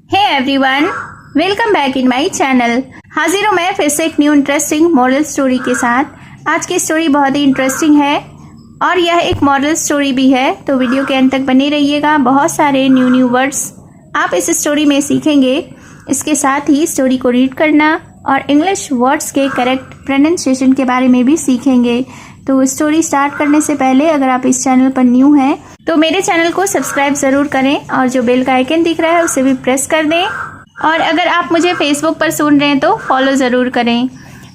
Hey everyone, welcome back in my channel. हाजिर हूँ मैं फिर से एक न्यू इंटरेस्टिंग मॉरल स्टोरी के साथ। आज की स्टोरी बहुत ही इंटरेस्टिंग है और यह एक मॉरल स्टोरी भी है, तो वीडियो के अंत तक बने रहिएगा। बहुत सारे न्यू वर्ड्स आप इस स्टोरी में सीखेंगे। इसके साथ ही स्टोरी को रीड करना और इंग्लिश वर्ड्स के करेक्ट प्रोनाउंसिएशन के बारे में भी सीखेंगे। तो स्टोरी स्टार्ट करने से पहले अगर आप इस चैनल पर न्यू हैं तो मेरे चैनल को सब्सक्राइब ज़रूर करें और जो बेल का आइकन दिख रहा है उसे भी प्रेस कर दें। और अगर आप मुझे फेसबुक पर सुन रहे हैं तो फॉलो ज़रूर करें।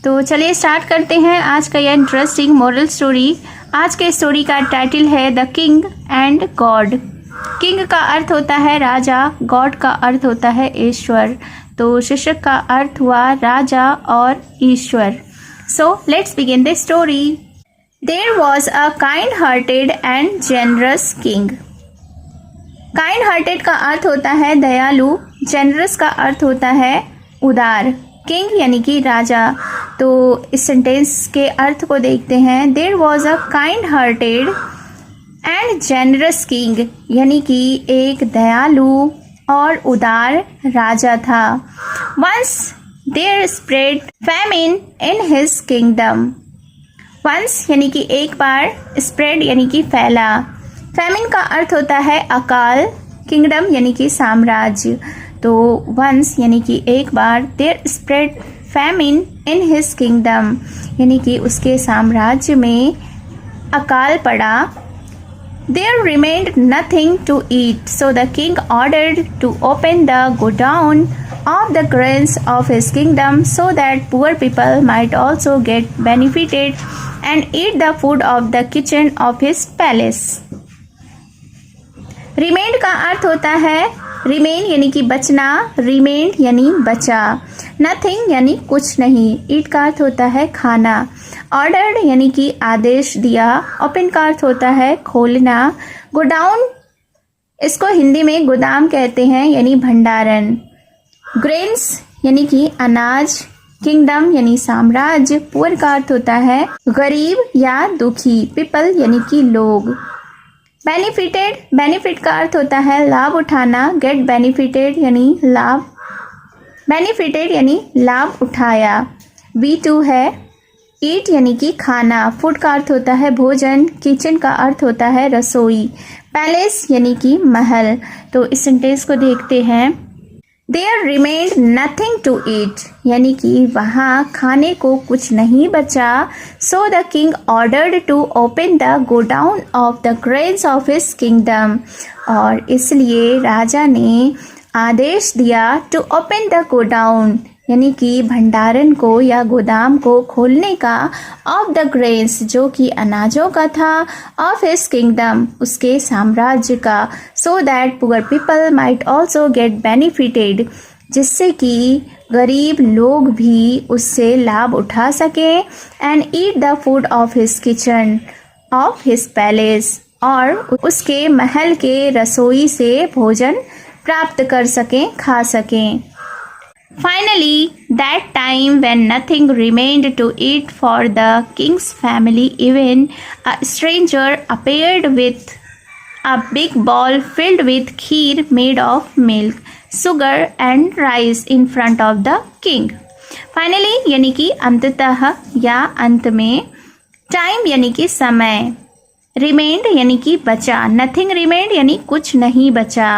तो चलिए स्टार्ट करते हैं आज का यह इंटरेस्टिंग मॉरल स्टोरी। आज के स्टोरी का टाइटल है the king and God. King का अर्थ होता है राजा, गॉड का अर्थ होता है ईश्वर। तो शीर्षक का अर्थ हुआ राजा और ईश्वर। So let's begin the story. There was a kind-hearted and generous king. Kind-hearted का अर्थ होता है दयालु, generous का अर्थ होता है उदार। King यानी कि राजा। तो इस सेंटेंस के अर्थ को देखते हैं। There was a kind-hearted and generous king यानी कि एक दयालु और उदार राजा था। Once there spread famine in his kingdom. Once यानी कि एक बार, स्प्रेड यानी कि फैला। फैमिन का अर्थ होता है अकाल, किंगडम यानी कि साम्राज्य। तो वंस यानी कि एक बार, there spread famine in his kingdom यानी कि उसके साम्राज्य में अकाल पड़ा। There remained nothing to eat, so the king ordered to open the godown of the grains of his kingdom so that poor people might also get benefited and eat the food of the kitchen of his palace. Remained का अर्थ होता है remain यानी कि बचना, remained यानी बचा। nothing यानी कुछ नहीं। eat का अर्थ होता है खाना। ordered यानी कि आदेश दिया। open का अर्थ होता है खोलना। go down इसको हिंदी में गोदाम कहते हैं यानी भंडारण। ग्रेन्स यानी कि अनाज। किंगडम यानी साम्राज्य। पुअर का अर्थ होता है गरीब या दुखी। पीपल यानी कि लोग। बेनिफिटेड, बेनिफिट का अर्थ होता है लाभ उठाना। गेट बेनिफिटेड यानी लाभ, बेनिफिटेड यानी लाभ उठाया। B2 है। ईट यानी कि खाना। फूड का अर्थ होता है भोजन। किचन का अर्थ होता है रसोई। पैलेस यानी कि महल। तो इस सेंटेंस को देखते हैं। There remained nothing to eat यानी कि वहाँ खाने को कुछ नहीं बचा। So the king ordered to open the godown of the grains of his kingdom और इसलिए राजा ने आदेश दिया to open the godown यानी कि भंडारण को या गोदाम को खोलने का of the grains जो कि अनाजों का था of his kingdom उसके साम्राज्य का so that poor people might also get benefited जिससे कि गरीब लोग भी उससे लाभ उठा सकें and eat the food of his kitchen of his palace और उसके महल के रसोई से भोजन प्राप्त कर सकें, खा सकें। Finally, that time when nothing remained to eat for the king's family, even a stranger appeared with a big bowl filled with kheer made of milk, sugar and rice in front of the king. Finally यानी कि अंततः या अंत में। Time यानी कि समय। Remained यानी कि बचा। Nothing remained यानी कुछ नहीं बचा।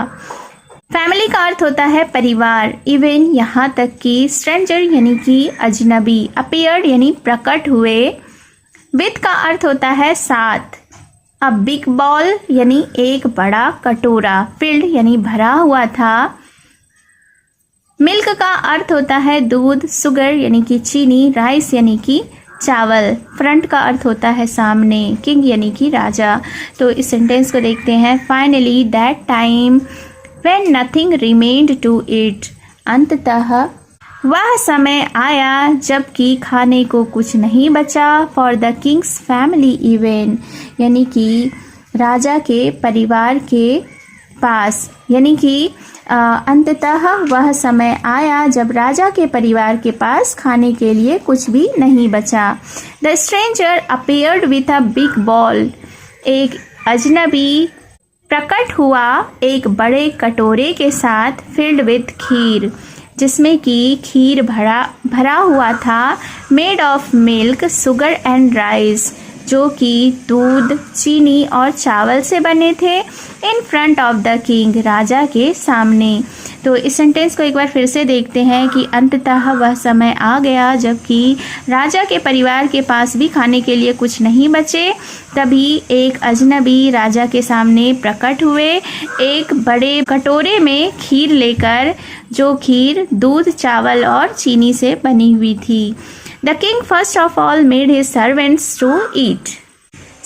फैमिली का अर्थ होता है परिवार। इवन यहाँ तक कि स्ट्रेंजर यानी कि अजनबी। अपीयर्ड यानी प्रकट हुए। विद का अर्थ होता है साथ। अ बिग बॉल यानी एक बड़ा कटोरा। फिल्ड यानी भरा हुआ था। मिल्क का अर्थ होता है दूध। सुगर यानी कि चीनी। राइस यानी कि चावल। फ्रंट का अर्थ होता है सामने। किंग यानी कि राजा। तो इस सेंटेंस को देखते हैं। Finally that time when nothing remained to eat अंततः वह समय आया जबकि खाने को कुछ नहीं बचा। for the king's family even यानी कि राजा के परिवार के पास यानी कि अंततः वह समय आया जब राजा के परिवार के पास खाने के लिए कुछ भी नहीं बचा। The stranger appeared with a big bowl एक अजनबी प्रकट हुआ एक बड़े कटोरे के साथ फिल्ड विथ खीर, जिसमें कि खीर भरा हुआ था, made of milk, sugar and rice, जो कि दूध, चीनी और चावल से बने थे, in front of the king, राजा के सामने। तो इस सेंटेंस को एक बार फिर से देखते हैं कि अंततः वह समय आ गया जबकि राजा के परिवार के पास भी खाने के लिए कुछ नहीं बचे। तभी एक अजनबी राजा के सामने प्रकट हुए एक बड़े कटोरे में खीर लेकर, जो खीर दूध, चावल और चीनी से बनी हुई थी। The king first of all made his servants to eat.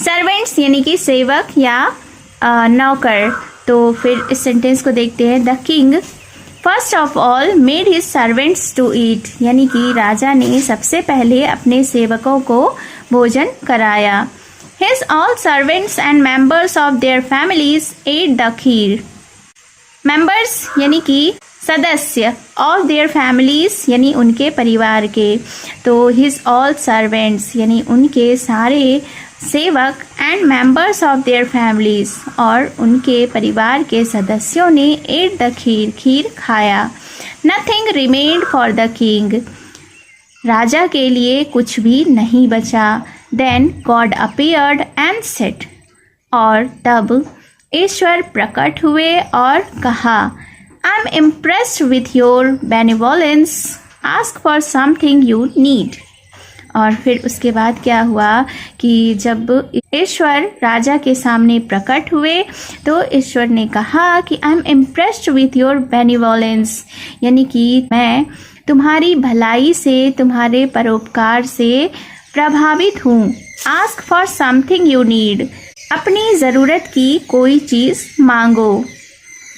Servants यानी कि सेवक या नौकर। तो फिर इस सेंटेंस को देखते हैं। The king first of all made his servants to eat, यानी कि राजा ने सबसे पहले अपने सेवकों को भोजन कराया। His all servants and members of their families at the kheer. Members यानी कि सदस्य, ऑफ देयर फैमिलीज यानी उनके परिवार के। तो हिज ऑल सर्वेंट्स यानी उनके सारे सेवक, and members of their families और उनके परिवार के सदस्यों ने एट द खीर, खीर खाया। Nothing remained for the king, राजा के लिए कुछ भी नहीं बचा। Then God appeared and said, और तब ईश्वर प्रकट हुए और कहा, I am impressed with your benevolence, ask for something you need. और फिर उसके बाद क्या हुआ कि जब ईश्वर राजा के सामने प्रकट हुए तो ईश्वर ने कहा कि I am impressed with your benevolence, यानी कि मैं तुम्हारी भलाई से, तुम्हारे परोपकार से प्रभावित हूँ। Ask for something you need, अपनी ज़रूरत की कोई चीज़ मांगो।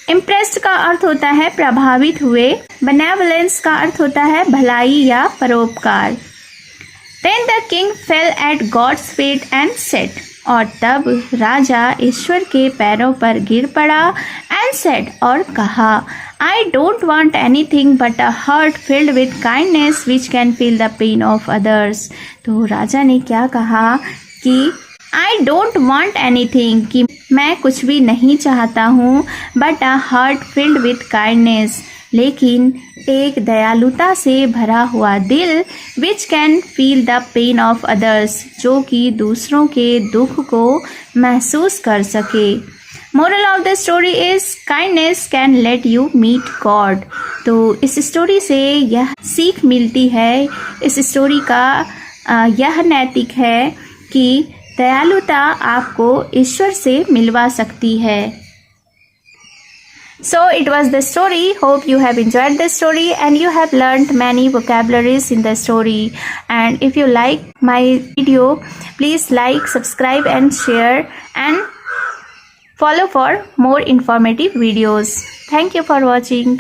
इम्प्रेस्ड का अर्थ होता है प्रभावित हुए, बेनेवोलेंस का अर्थ होता है भलाई या परोपकार। Then the king fell at God's feet and said, और तब राजा ईश्वर के पैरों पर गिर पड़ा, and said, और कहा, I don't want anything but a heart filled with kindness which can feel the pain of others। तो राजा ने क्या कहा कि I don't want anything, कि मैं कुछ भी नहीं चाहता हूँ, but a heart filled with kindness, लेकिन एक दयालुता से भरा हुआ दिल, which can feel the pain of others, जो कि दूसरों के दुख को महसूस कर सके। Moral of the story is kindness can let you meet God. तो इस स्टोरी से यह सीख मिलती है, इस स्टोरी का यह नैतिक है कि दयालुता आपको ईश्वर से मिलवा सकती है। So it was the story. Hope you have enjoyed the story and you have learned many vocabularies in the story. And if you like my video, please like, subscribe and share and follow for more informative videos. Thank you for watching.